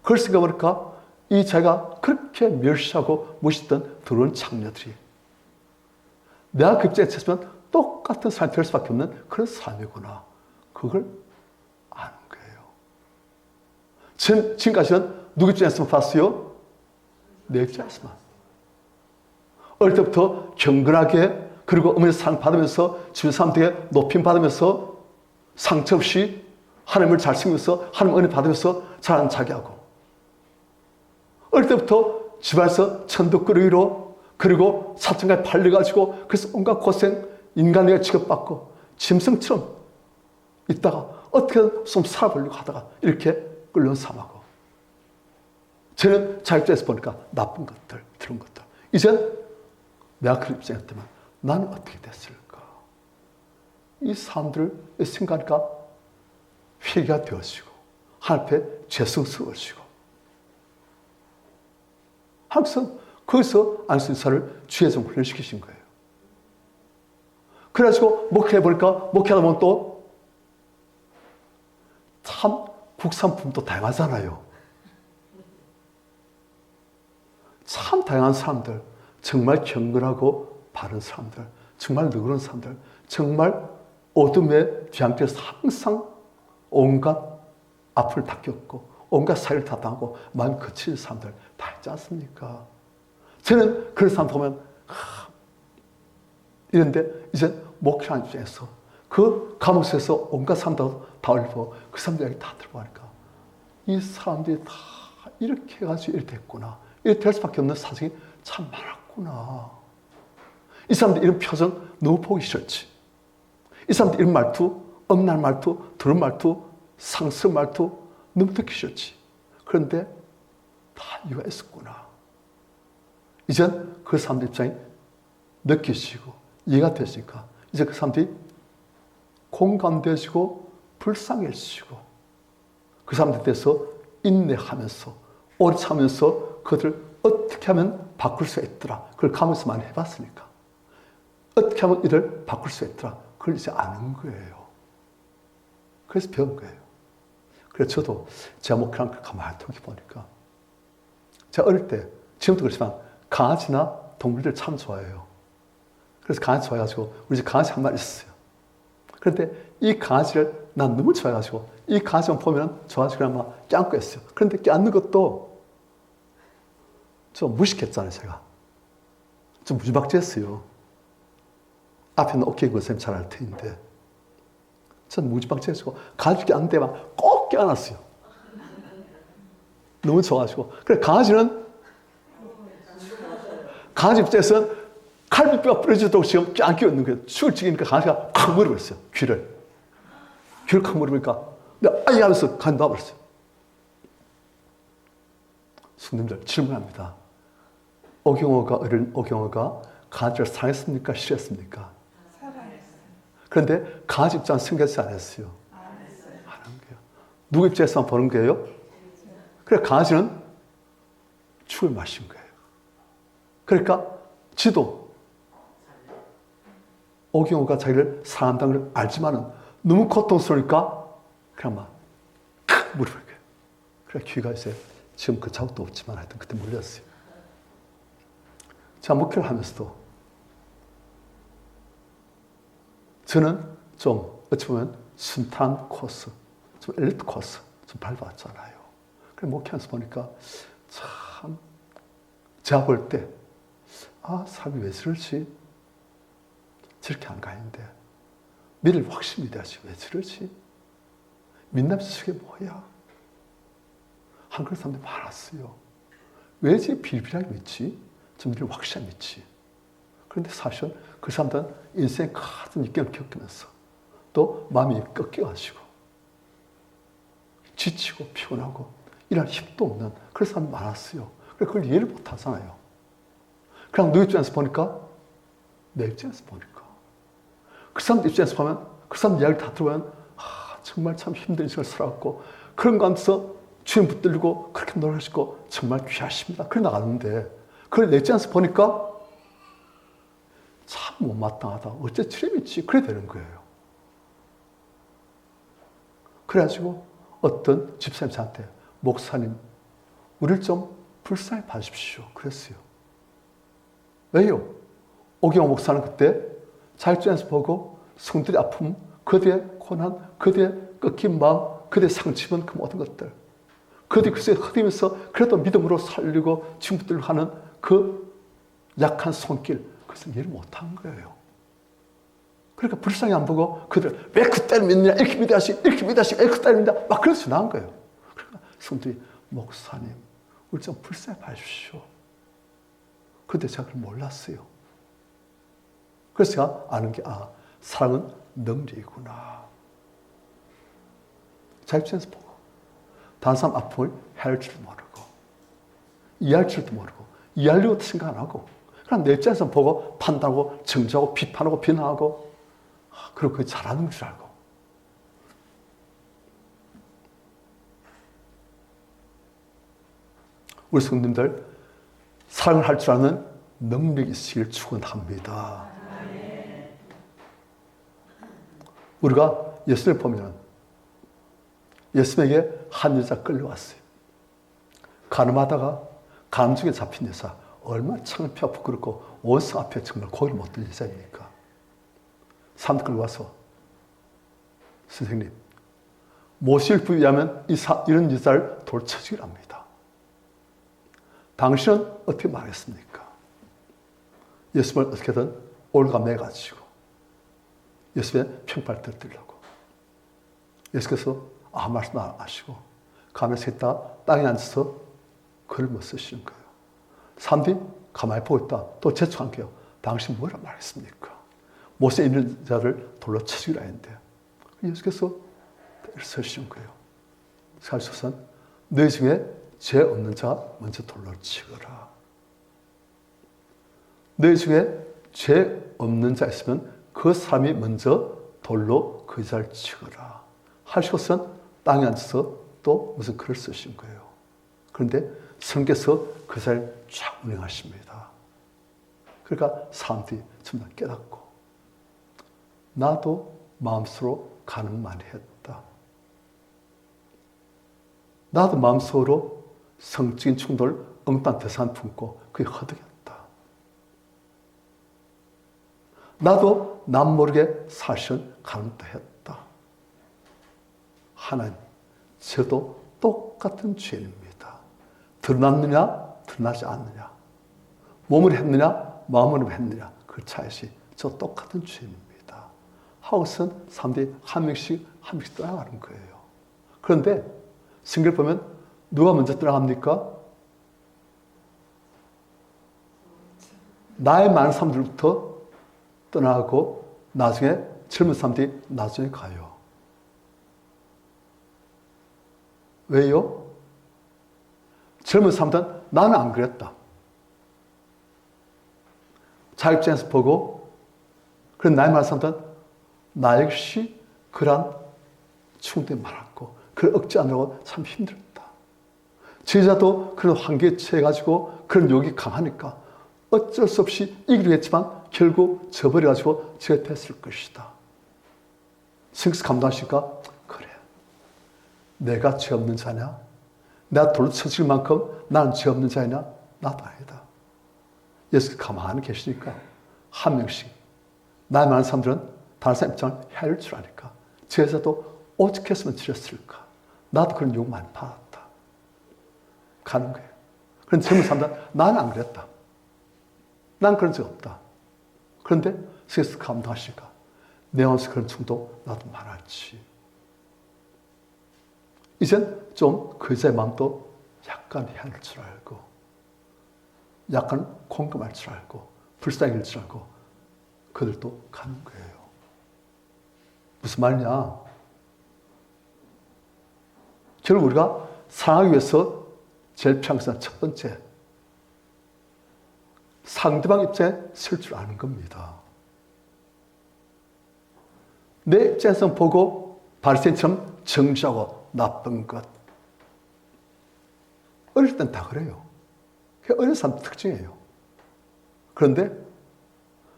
그걸 생각해보니까 이 자기가 그렇게 멸시하고 무시했던 두려운 창녀들이 내가 그 입장에 있었으면 똑같은 사람이 될 수밖에 없는 그런 삶이구나. 그걸 아는 거예요. 지금까지는 누구 입장에서만 봤어요? 내 입장에서만. 어릴 때부터 경건하게 그리고 어머니 사랑 받으면서 주변 사람들에게 높임 받으면서 상처 없이 하나님을 잘 섬기면서 하나님 은혜 받으면서 자라는 자기하고 어릴 때부터 집안에서 천덕꾸러기로 그리고 사천가에 팔려가지고 그래서 온갖 고생 인간에게 취급받고 짐승처럼 있다가 어떻게든 좀 살아보려고 하다가 이렇게 끌려온 사람하고 저는 자기 입장에서 보니까 나쁜 것들, 들은 것들 이젠 내가 그런 입장이었다면 나는 어떻게 됐을까? 이 사람들을 생각하니까 회개가 되어지고 하나님 앞에 죄성스러워지고 항상 거기서 안수사를 주의 좀 훈련시키신 거예요. 그래가지고 목회해보니까 목회하다 보면 또 참 국산품도 다양하잖아요. 참 다양한 사람들, 정말 경건하고 바른 사람들, 정말 너그러운 사람들, 정말 어둠의 뒤안길에서 항상 온갖 앞을 다 겪고 온갖 사기를 다 당하고 마음이 거친 사람들 다 있지 않습니까? 저는 그런 사람 보면 이런데 이제 목회하는 입장에서 그 감옥에서 온갖 사람들 다 올리고 그 사람들 이야기 다 들어보니까 이 사람들이 다 이렇게 해가지고 이렇게 됐구나. 이렇게 될 수밖에 없는 사정이 참 많았구나. 이 사람들 이런 표정 너무 보기 싫지. 이 사람들 이런 말투, 엄난 말투, 더러운 말투, 상스러운 말투 너무 듣기 싫지. 그런데 다 이유가 있었구나. 이젠 그 사람들 입장이 느껴지고 이해가 됐으니까 이제 그 사람들이 공감되시고 불쌍해지고 그 사람들에 대해서 인내하면서 오래 참으면서 그들을 어떻게 하면 바꿀 수 있더라. 그걸 가면서 많이 해봤으니까 어떻게 하면 이를 바꿀 수 있더라. 그걸 이제 아는 거예요. 그래서 배운 거예요. 그래서 저도 제가 목회한 걸 가만히 보니까 제가 어릴 때 지금도 그렇지만 강아지나 동물들 참 좋아해요. 그래서 강아지 좋아해가지고 우리 집 강아지 한 마리 있었어요. 그런데 이 강아지를 난 너무 좋아해가지고 이 강아지만 보면 좋아가지고 그냥 막 껴안고 했어요. 그런데 껴안는 것도 좀 무식했잖아요, 제가. 좀 무지박지했어요. 앞에 있는 오케이 선생님 잘 알 텐데. 전 무지박지해가지고 강아지 껴안는데 막 꼭 껴안았어요. 너무 좋아가지고. 그래, 강아지 입장에서는 갈비뼈가 부러지도록 지금 껴안고 있는 거예요. 죽을 찍으니까 강아지가 콱 물어버렸어요. 귀를 콱 물어보니까 내가 아이 하면서 간이 놔버렸어요. 성님들 질문합니다. 어린 오경호가 강아지를 사랑했습니까? 싫어했습니까? 사랑했어요. 그런데 강아지 입장은 숨겼지 안 했어요. 안 했어요. 안 한 거예요. 누구 입장에서만 보는 거예요? 그래, 강아지는 죽을 마신 거예요. 그러니까 지도 오경호가 자기를 사랑한다는 걸 알지만은 너무 고통스러우니까 그냥 막 물어볼 거예요. 그래, 귀가 이제 지금 그 자국도 없지만 하여튼 그때 물렸어요. 제가 목회를 하면서도 저는 좀 어찌 보면 순탄 코스, 좀 엘리트 코스 좀 밟았잖아요. 그래, 목회하면서 보니까 참 제가 볼 때 사람이 왜 저러지? 저렇게 안 가는데 믿을 확실히 믿어야지 왜 저러지? 민낯이 저게 뭐야? 한 그런 사람들이 많았어요. 왜 저 비일비일하게 믿지? 좀 믿을 확실히 믿지? 그런데 사실은 그 사람들은 인생의 큰 입경을 겪으면서 또 마음이 꺾여가지고 지치고 피곤하고 일할 힘도 없는 그런 사람이 많았어요. 그걸 이해를 못 하잖아요. 그냥 누구 입장에서 보니까 내 입장에서 보니까 그 사람들 입장에서 보면 그 사람 이야기를 다 들어보면 정말 참 힘든 인생을 살아왔고 그런 거 하면서 주님 붙들고 그렇게 노력하시고 정말 귀하십니다. 그래 나가는데 그걸 넷째 안에서 보니까 참 못마땅하다. 어째 트림이지? 그래 되는 거예요. 그래가지고 어떤 집사님 저한테 목사님 우리를 좀 불쌍히 봐주십시오. 그랬어요. 왜요? 오경호 목사는 그때 자격증에서 보고 성들의 아픔, 그들의 고난, 그들의 꺾인 마음, 그들의 상처만 그 모든 것들 그들이 글쎄 흐리면서 그래도 믿음으로 살리고 친구들 하는 그 약한 손길 그것을 이해를 못한 거예요. 그러니까 불쌍히 안 보고 그들 왜 그때를 믿느냐 이렇게 믿어야지 이렇게 믿어야지 왜 그때를 믿냐 막 그래서 나온 거예요. 그러니까 성들이 목사님 우리 좀 불쌍히 봐주십시오. 그런데 제가 그걸 몰랐어요. 그래서 제가 아는 게 사랑은 능력이구나. 자격증에서 보고 다른 사람 아픔을 헤아릴 줄도 모르고 이해할 줄도 모르고 이해하려고 생각 안 하고 그냥 내 입장에서 보고 판단하고 정죄하고 비판하고 비난하고 그리고 그게 잘하는 줄 알고 우리 성도님들 사랑을 할 줄 아는 능력이 있으길 축원합니다. 우리가 예수를 보면 예수님에게 한 여자 끌려왔어요. 가늠하다가 가늠 중에 잡힌 여자 얼마나 창피하고 부끄럽고 원수 앞에 정말 고개를 못 들 여자입니까? 사람들 끌려와서 선생님 모시를 부위하면 이런 여자를 돌쳐주기를 합니다. 당신은 어떻게 말했습니까? 예수님을 어떻게든 올가매가지고 예수님의 평판을 들으려고 예수께서 아무 말씀 안 하시고 가면서 있다 땅에 앉아서 글을 못 쓰시는 거예요. 사람들이 가만히 보고 있다 또 재촉한 게요. 당신 뭐라 말했습니까? 못에 있는 자를 돌로 쳐주기라 했는데 예수께서 글을 쓰시는 거예요. 사실은 너희 중에 죄 없는 자 먼저 돌로 치거라. 너희 중에 죄 없는 자 있으면 그 사람이 먼저 돌로 그 자를 치거라. 하시고선 땅에 앉아서 또 무슨 글을 쓰신 거예요. 그런데 성경에서 그 자를 쫙 운행하십니다. 그러니까 사람들이 정말 깨닫고 나도 마음속으로 가늠 많이 했다. 나도 마음속으로 성적인 충돌, 엉뚱한 대상 품고 그게 허덕였다. 나도 남 모르게 사실은 가늠도 했다. 하나님, 저도 똑같은 죄인입니다. 드러났느냐, 드러나지 않느냐. 몸으로 했느냐, 마음으로 했느냐. 그 차이시 저 똑같은 죄인입니다. 하고선 사람들이 한 명씩 떠나가는 거예요. 그런데 성경을 보면 누가 먼저 떠나갑니까? 나이 많은 사람들부터 떠나고 나중에 젊은 사람들이 나중에 가요. 왜요? 젊은 사람들은 나는 안 그랬다. 자격증에서 보고 그런 나이 많은 사람들은 나 역시 그러한 충동이 많았고 그걸 억제하느라고 참 힘들었다. 제자도 그런 환경에 처해가지고 그런 욕이 강하니까 어쩔 수 없이 이기려 했지만 결국 져버려가지고 제가 됐을 것이다. 성경에서 감동하시니까 그래. 내가 죄 없는 자냐? 내가 돌로 쳐질 만큼 나는 죄 없는 자냐? 나도 아니다. 예수께서 가만히 계시니까 한 명씩 나이 많은 사람들은 다른 사람 입장을 헤아릴 줄 아니까 제자도 어떻게 했으면 지렸을까? 나도 그런 욕 많이 받았다. 가는 거예요. 그런 젊은 사람들은 나는 안 그랬다. 난 그런 적 없다. 그런데 스스로 감동하시니까 내 마음속 그런 충동 나도 많았지. 이젠 좀 그자의 마음도 약간 헤아릴 줄 알고 약간 공감할 줄 알고 불쌍해질 줄 알고 그들도 가는 거예요. 무슨 말이냐? 결국 우리가 사랑하기 위해서 제일 필요한 것은 첫 번째 상대방 입장에 설 줄 아는 겁니다. 내 입장에서 보고 바리새인처럼 정죄하고 나쁜 것. 어릴 땐 다 그래요. 그게 어린 사람 특징이에요. 그런데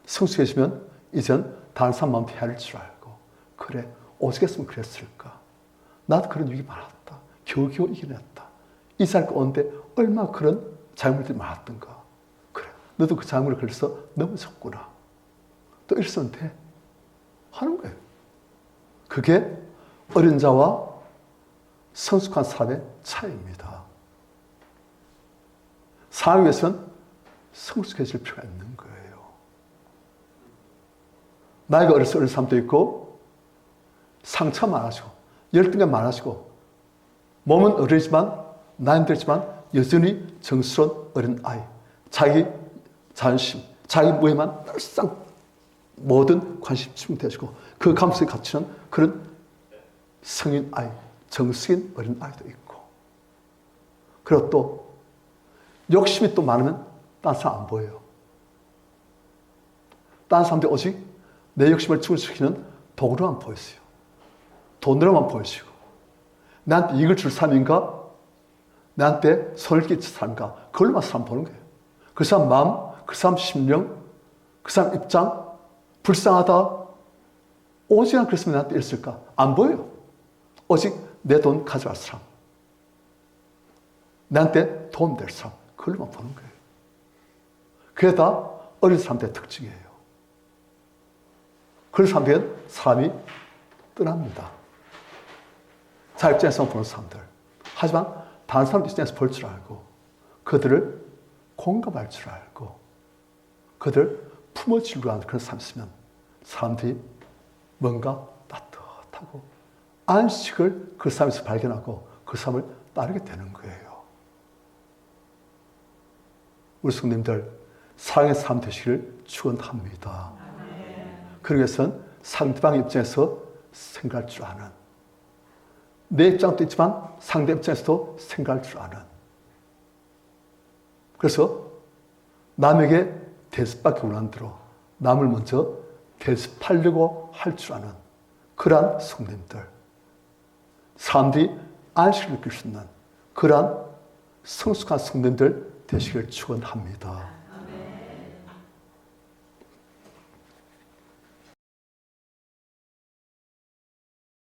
성숙해지면 이젠 다른 사람 마음 헤아릴 줄 알고, 그래, 오죽했으면 그랬을까. 나도 그런 일이 많았다. 겨우겨우 이겨냈다. 이 자리가 오는데 얼마나 그런 장애물들이 많았던가. 그래, 너도 그 장애물에 걸려서 넘어졌구나. 또 이랬으면 돼. 하는 거예요. 그게 어린 자와 성숙한 사람의 차이입니다. 사람에 위해서는 성숙해질 필요가 있는 거예요. 나이가 어려서 어린 사람도 있고, 상처 많아지고, 열등감 많아지고, 몸은 어리지만, 나이는 들지만, 여전히 정스러운 어린 아이. 자기 자존심, 자기 무에만 늘상 모든 관심이 집중되어지고, 그 감성에 갇히는 그런 성인 아이, 정숙인 어린 아이도 있고, 그리고 또 욕심이 또 많으면 딴 사람 안 보여요. 딴 사람들이 오직 내 욕심을 충족시키는 도구로만 보였어요. 돈으로만 보여지고, 나한테 이익을 줄 사람인가? 나한테 손을 끼칠 사람인가? 그걸로만 사람 보는 거예요. 그 사람 마음, 그 사람 심령, 그 사람 입장, 불쌍하다. 오직 그랬으면 나한테 이랬을까? 안 보여요. 오직 내 돈 가져갈 사람, 나한테 도움될 사람, 그걸로만 보는 거예요. 그게 다 어린 사람들의 특징이에요. 그런 사람들은 사람이 떠납니다. 자기 입장에서 보는 사람들. 하지만 다른 사람 입장에서 볼 줄 알고, 그들을 공감할 줄 알고, 그들을 품어주려고 하는 그런 사람이 있으면 사람들이 뭔가 따뜻하고 안식을 그 사람에서 발견하고 그 사람을 따르게 되는 거예요. 우리 성님들, 사랑의 삶 되시기를 축원합니다. 그러기 위해서는 상대방 입장에서 생각할 줄 아는, 내 입장도 있지만 상대 입장에서도 생각할 줄 아는, 그래서 남에게 대접받기 원하는 대로 남을 먼저 대접하려고 할 줄 아는 그러한 성님들, 사람들이 안식을 느낄 수 있는 그러한 성숙한 성님들 되시기를 축원합니다.